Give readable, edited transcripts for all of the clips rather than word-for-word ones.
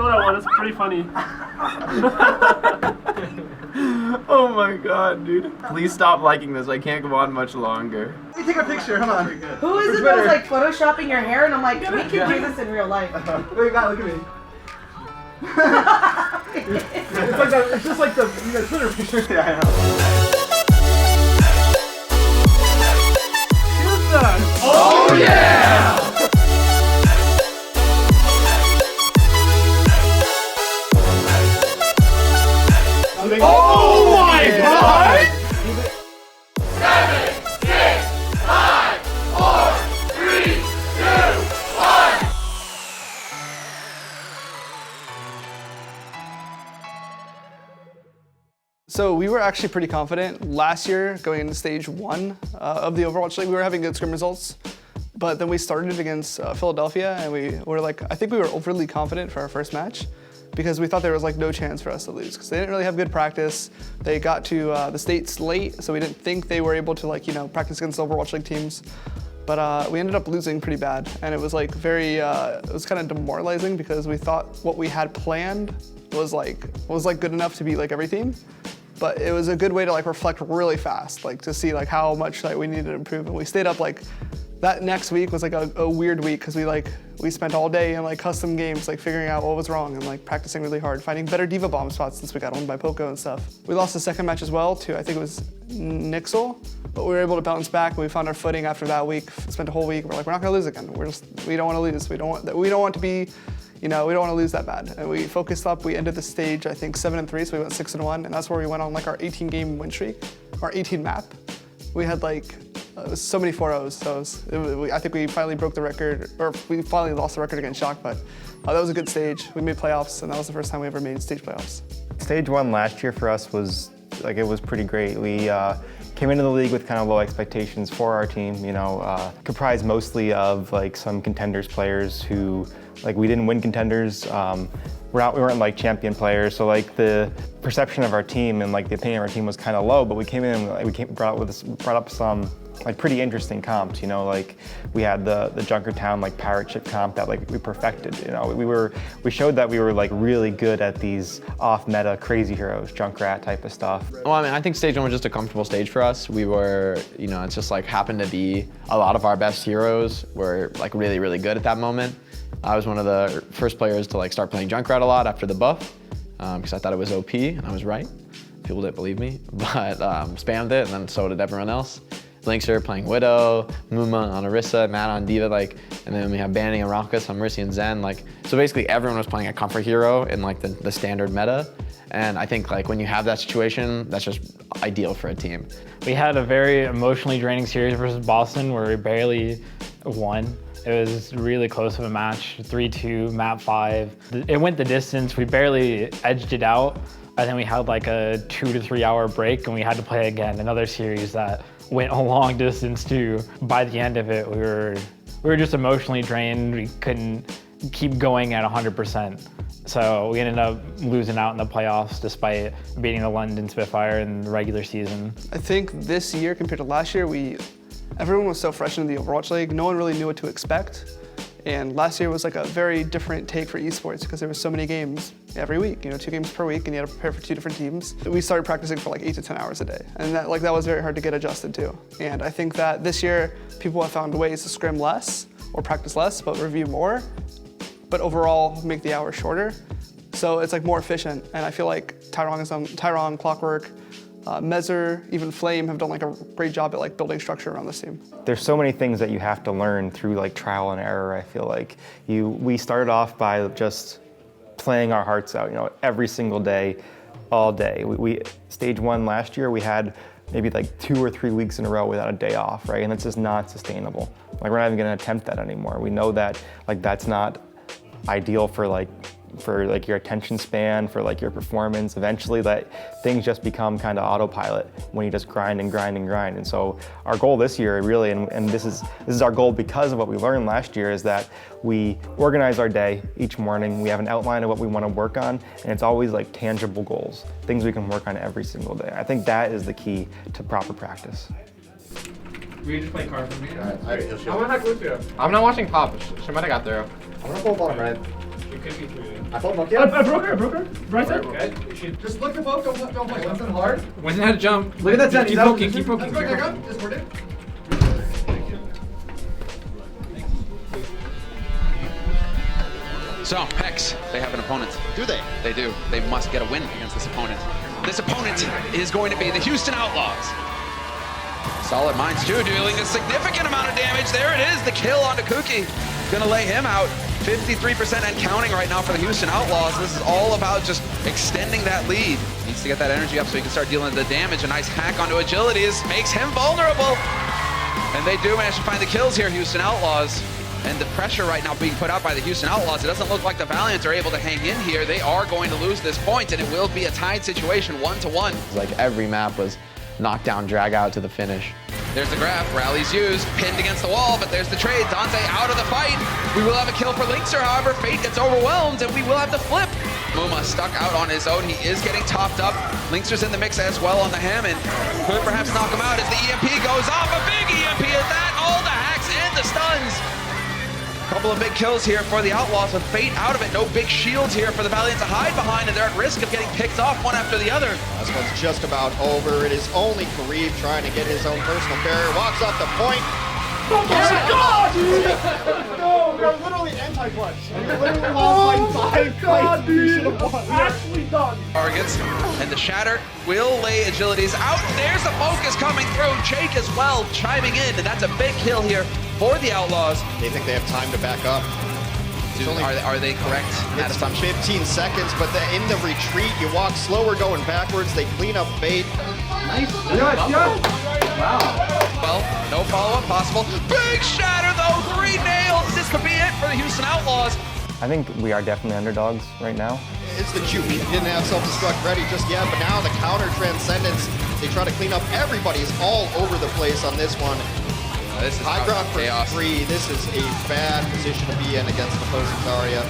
still at 1. It's pretty funny. Oh my god, dude. Please stop liking this. I can't go on much longer. Let me take a picture. Hold on. Who is it that was like photoshopping your hair? And I'm like, we can do this in real life. Wait, God, look at me. It's like that. It's just like the Twitter picture. Yeah, I know. Houston! Oh yeah! Oh my god! 7, 6, 5, 4, 3, 2, 1. So we were actually pretty confident last year going into stage 1 of the Overwatch League. We were having good scrim results, but then we started against Philadelphia, and we were like, I think we were overly confident for our first match, because we thought there was like no chance for us to lose, because they didn't really have good practice. They got to the States late, so we didn't think they were able to practice against Overwatch League teams. But we ended up losing pretty bad, and it was like it was kind of demoralizing, because we thought what we had planned was good enough to beat like every team. But it was a good way to like reflect really fast, like to see like how much like we needed to improve. And we stayed up like that next week was like a weird week, because we spent all day in like custom games, like figuring out what was wrong and like practicing really hard, finding better diva bomb spots since we got owned by Poco and stuff. We lost the second match as well to, I think it was Nixel, but we were able to bounce back, and we found our footing after that week. Spent a whole week, we're like, we're not gonna lose again. We don't want to lose. We don't want to be, we don't want to lose that bad. And we focused up. We ended the stage, I think 7-3, so we went 6-1, and that's where we went on like our 18 game win streak, our 18 map. We had like so many 4-0s, so I think we finally broke the record, or we finally lost the record against Shock, but that was a good stage. We made playoffs, and that was the first time we ever made stage playoffs. Stage 1 last year for us was it was pretty great. We came into the league with kind of low expectations for our team, comprised mostly of like some contenders players who, like, we didn't win contenders. We weren't like champion players, so like the perception of our team and like the opinion of our team was kind of low. But we came in and brought up some like pretty interesting comps. Like we had the Junkertown like pirate ship comp that like we perfected. We showed that we were like really good at these off-meta crazy heroes, Junkrat type of stuff. Well, I mean, I think stage 1 was just a comfortable stage for us. We were, it's just like happened to be a lot of our best heroes were like really, really good at that moment. I was one of the first players to like start playing Junkrat a lot after the buff, because I thought it was OP, and I was right. People didn't believe me, but spammed it, and then so did everyone else. Linkser playing Widow, Muma on Orisa, Matt on Diva, and then we have Banning and Raucus on Mercy and Zen. So basically everyone was playing a comfort hero in like the standard meta. And I think like when you have that situation, that's just ideal for a team. We had a very emotionally draining series versus Boston where we barely won. It was really close of a match, 3-2, map 5. It went the distance, we barely edged it out. I think we had like a 2 to 3 hour break, and we had to play again, another series that went a long distance too. By the end of it, we were just emotionally drained. We couldn't keep going at 100%. So we ended up losing out in the playoffs despite beating the London Spitfire in the regular season. I think this year compared to last year, everyone was so fresh into the Overwatch League. No one really knew what to expect. And last year was like a very different take for esports, because there was so many games every week, 2 games per week, and you had to prepare for 2 different teams. We started practicing for like 8 to 10 hours a day, and that was very hard to get adjusted to. And I think that this year, people have found ways to scrim less or practice less, but review more, but overall make the hours shorter. So it's like more efficient, and I feel like Tyrone, Clockwork, Mezzer, even Flame have done like a great job at like building structure around this team. There's so many things that you have to learn through like trial and error. I feel like we started off by just playing our hearts out, every single day, all day. We stage 1 last year, we had maybe like 2 or 3 weeks in a row without a day off, right? And it's just not sustainable. Like we're not even gonna attempt that anymore. We know that like that's not ideal for your attention span, for like your performance. Eventually that things just become kind of autopilot when you just grind and grind and grind. And so our goal this year really, and this is our goal because of what we learned last year, is that we organize our day each morning. We have an outline of what we want to work on, and it's always like tangible goals, things we can work on every single day. I think that is the key to proper practice. We just play cards with me. I'm gonna hack with you. I'm not watching top. She might have got there. I'm gonna pull bottom right. I broke her. Right side. Okay. Just look to poke, don't play. Wasn't hard. Winston had to jump. Look at that Zen. Keep poking, keep poking. That's quick, I got. Just work it. So, Hex, they have an opponent. Do they? They do. They must get a win against this opponent. This opponent is going to be the Houston Outlaws. Solid Minds too, dealing a significant amount of damage. There it is, the kill onto Kuki. Gonna lay him out. 53% and counting right now for the Houston Outlaws. This is all about just extending that lead. Needs to get that energy up so he can start dealing the damage. A nice hack onto agility makes him vulnerable. And they do manage to find the kills here, Houston Outlaws. And the pressure right now being put out by the Houston Outlaws, it doesn't look like the Valiants are able to hang in here. They are going to lose this point, and it will be a tied situation, 1-1. Like every map was knockdown, drag out to the finish. There's the grab, rallies used, pinned against the wall, but there's the trade. Dante out of the fight. We will have a kill for Linkster, however, Fate gets overwhelmed, and we will have to flip. Muma stuck out on his own. He is getting topped up. Linkster's in the mix as well on the Hammond. Could perhaps knock him out as the EMP goes off. A big EMP at that, all the hacks and the stuns. Couple of big kills here for the Outlaws with Fate out of it. No big shields here for the Valiant to hide behind, and they're at risk of getting picked off one after the other. This one's just about over. It is only Kareem trying to get his own personal barrier. Walks off the point. Oh my god, dude! No, we're literally anti-clutch. We literally lost like 5 fights. Dude. Actually done. Targets, and the Shatter will lay agilities out. There's the focus coming through. Jake as well chiming in, and that's a big kill here for the Outlaws. They think they have time to back up. Are they correct in that It's assumption? 15 seconds, but in the retreat, you walk slower going backwards. They clean up Fate. Nice. Yeah. Wow. Well, no follow-up possible. Big Shatter though, 3 nails. This could be it for the Houston Outlaws. I think we are definitely underdogs right now. It's the juke. He didn't have self-destruct ready just yet, but now the counter transcendence. They try to clean up. Everybody's all over the place on this one. This is High ground for chaos. 3. This is a bad position to be in against opposing Zarya.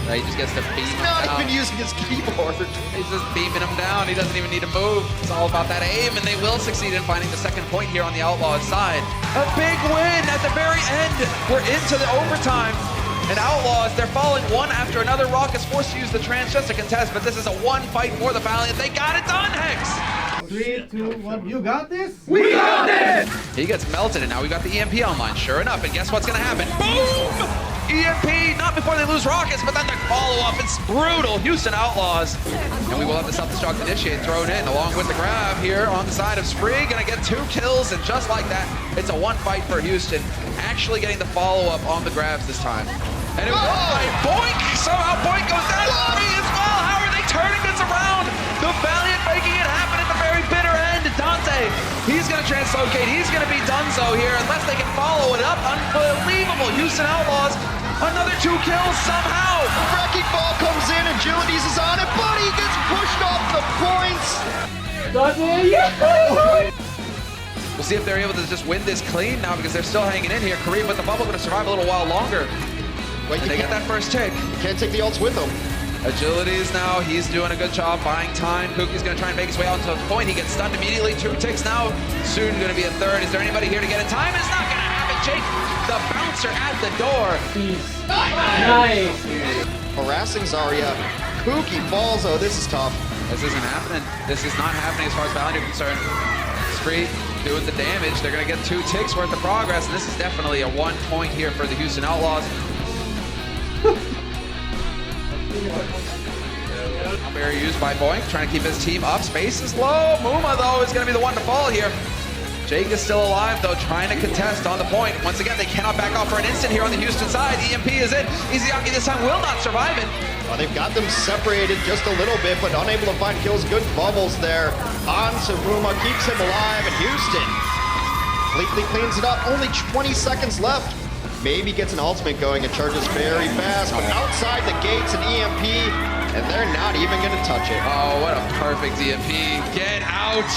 He just gets to beam him Not down. even using his keyboard. He's just beaming him down. He doesn't even need to move. It's all about that aim, and they will succeed in finding the second point here on the Outlaws side. A big win at the very end. We're into the overtime. And Outlaws, they're falling one after another. Rock is forced to use the trance just to contest, but this is a one fight for the Valiant. They got it done, Hex! 3, 2, 1. You got this? We got it! He gets melted, and now we got the EMP online. Sure enough, and guess what's gonna happen? Boom! EMP, not before they lose Rockets, but then the follow-up. It's brutal, Houston Outlaws. And we will have the self-destruct initiate thrown in, along with the grab here on the side of Spree. Gonna get 2 kills, and just like that, it's a one fight for Houston. Actually getting the follow-up on the grabs this time. And it was by Boink! Somehow Boink goes down to 3 as well! How are they turning this around? The Valiant making it happen at the very bitter end. Dante, he's gonna translocate. He's gonna be donezo here unless they can follow it up. Unbelievable. Houston Outlaws, another 2 kills somehow. Wrecking Ball comes in, Agilities is on it, but he gets pushed off the points. We'll see if they're able to just win this clean now because they're still hanging in here. Kareem with the bubble gonna survive a little while longer. Wait, And they get that first tick. You can't take the ults with them. Agilities now, he's doing a good job buying time. Kuki's gonna try and make his way out to the point. He gets stunned immediately, 2 ticks now. Soon gonna be a 3rd. Is there anybody here to get in time? It's not gonna happen. Jake, the bouncer at the door. Nice. Harassing Zarya. Kuki falls, oh, this is tough. This isn't happening. This is not happening as far as Valiant are concerned. Spree doing the damage. They're gonna get 2 ticks worth of progress. And this is definitely a 1 point here for the Houston Outlaws. Barrier used by Boink, trying to keep his team up. Space is low. Muma, though, is going to be the one to fall here. Jake is still alive, though, trying to contest on the point. Once again, they cannot back off for an instant here on the Houston side. EMP is in. Izayaki this time will not survive it. Well, they've got them separated just a little bit, but unable to find kills. Good bubbles there. On Saruma, keeps him alive, and Houston completely cleans it up. Only 20 seconds left. Maybe gets an ultimate going and charges very fast, but outside the gates an EMP, and they're not even going to touch it. Oh, what a perfect EMP. Get out.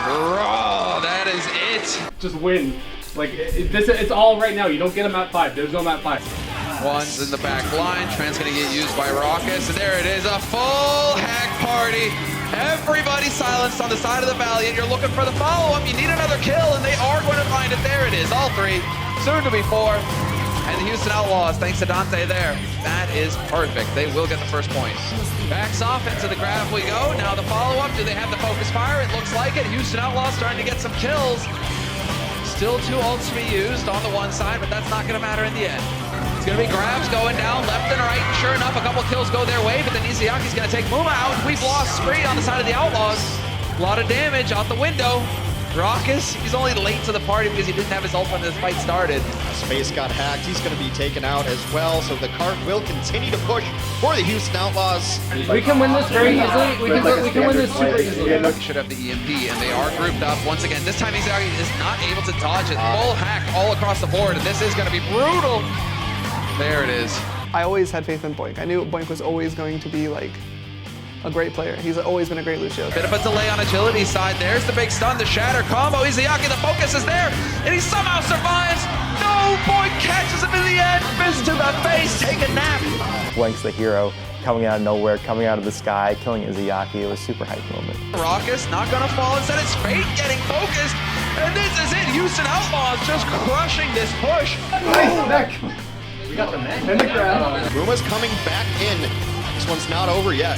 Draw. That is it. Just win. Like, it's all right now. You don't get them at 5. There's no at 5. One's in the back line. Trent's going to get used by Raucus, and there it is. A full hack party. Everybody silenced on the side of the Valiant. You're looking for the follow-up. You need another kill, and they are going to find it. There it is. All 3. Soon to be 4. And the Houston Outlaws, thanks to Dante there, that is perfect. They will get the first point. Backs off into the grab we go. Now the follow-up, do they have the focus fire? It looks like it. Houston Outlaws starting to get some kills. Still 2 ults to be used on the one side, but that's not gonna matter in the end. It's gonna be grabs going down left and right. Sure enough, a couple kills go their way, but then Izayaki's gonna take Muma out. We've lost Spree on the side of the Outlaws. A lot of damage out the window. Raucus, he's only late to the party because he didn't have his ult when this fight started. Space got hacked. He's going to be taken out as well. So the cart will continue to push for the Houston Outlaws. We can win this very easily. We can win this super easily. Should have the EMP, and they are grouped up once again. This time Izayaki is not able to dodge it. Full hack all across the board, and this is going to be brutal. There it is. I always had faith in Boink. I knew Boink was always going to be like a great player. He's always been a great Lucio. Bit of a delay on agility's side. There's the big stun, the shatter combo. Izayaki, the focus is there, and he somehow survives. No, Boink catches him in the end. Fist to the face, take a nap. Boink's the hero, coming out of nowhere, coming out of the sky, killing Izayaki. It was a super hype moment. Raucus not gonna fall. Instead, it's Fate getting focused, and this is it. Houston Outlaws just crushing this push. We got the mech. And the grab. Ruma's coming back in. This one's not over yet.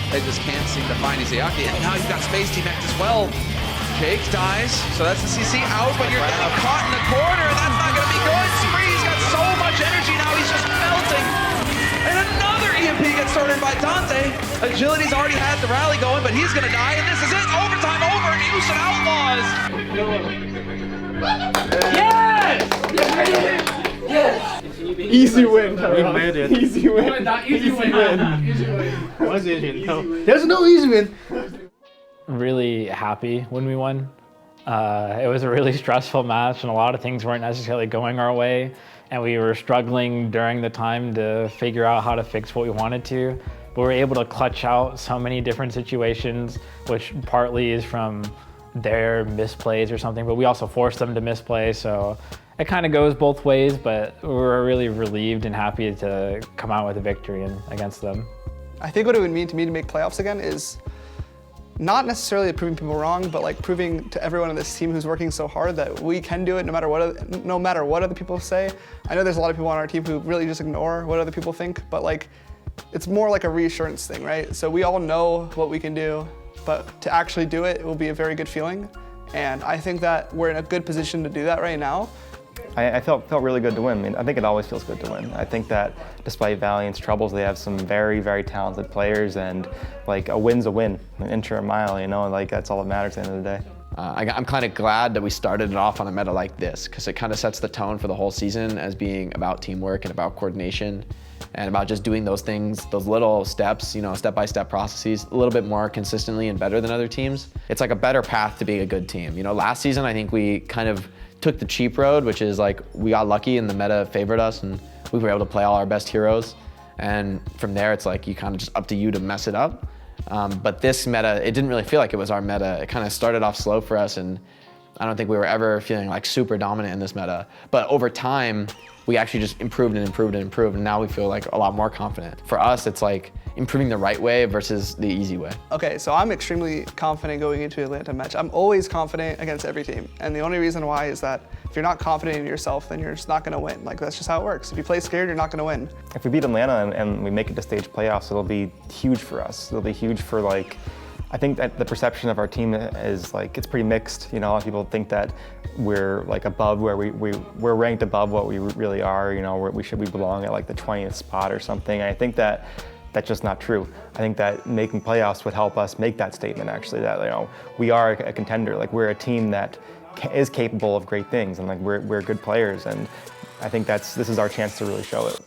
They just can't seem to find Izayaki, and now you've got Space Team X as well. Jake dies, so that's the CC out, but you're getting caught in the corner, and that's not gonna be good. Spree's got so much energy now, he's just melting. And another EMP gets started by Dante. Agility's already had the rally going, but he's gonna die, and this is it. Overtime over, and Houston Outlaws. Easy win. We made it. Easy win. Not easy win. Easy win. What's easy? No. There's no easy win. Really happy when we won. It was a really stressful match, and a lot of things weren't necessarily going our way, and we were struggling during the time to figure out how to fix what we wanted to. But we were able to clutch out so many different situations, which partly is from their misplays or something, but we also forced them to misplay, so it kind of goes both ways, but we're really relieved and happy to come out with a victory against them. I think what it would mean to me to make playoffs again is not necessarily proving people wrong, but like proving to everyone on this team who's working so hard that we can do it no matter what other people say. I know there's a lot of people on our team who really just ignore what other people think, but like it's more like a reassurance thing, right? So we all know what we can do, but to actually do it, it will be a very good feeling. And I think that we're in a good position to do that right now. I felt really good to win. I mean, I think it always feels good to win. I think that despite Valiant's troubles, they have some very, very talented players, and like a win's a win, an inch or a mile, you know, and like that's all that matters at the end of the day. I'm kind of glad that we started it off on a meta like this, because it kind of sets the tone for the whole season as being about teamwork and about coordination and about just doing those things, those little steps, you know, step-by-step processes a little bit more consistently and better than other teams. It's like a better path to being a good team. You know, last season I think we kind of took the cheap road, which is like we got lucky and the meta favored us and we were able to play all our best heroes. And from there, it's like you kind of just up to you to mess it up. But this meta, it didn't really feel like it was our meta. It kind of started off slow for us, and I don't think we were ever feeling like super dominant in this meta. But over time, we actually just improved and improved and improved, and now we feel like a lot more confident. For us, it's like improving the right way versus the easy way. Okay, so I'm extremely confident going into Atlanta match. I'm always confident against every team, and the only reason why is that if you're not confident in yourself, then you're just not gonna win. Like, that's just how it works. If you play scared, you're not gonna win. If we beat Atlanta and we make it to stage playoffs, it'll be huge for us. It'll be huge for like, I think that the perception of our team is like, it's pretty mixed. You know, a lot of people think that we're like above where we're ranked above what we really are. You know, we belong at like the 20th spot or something. And I think that that's just not true. I think that making playoffs would help us make that statement actually, that, you know, we are a contender. Like, we're a team that is capable of great things, and like we're good players, and I think this is our chance to really show it.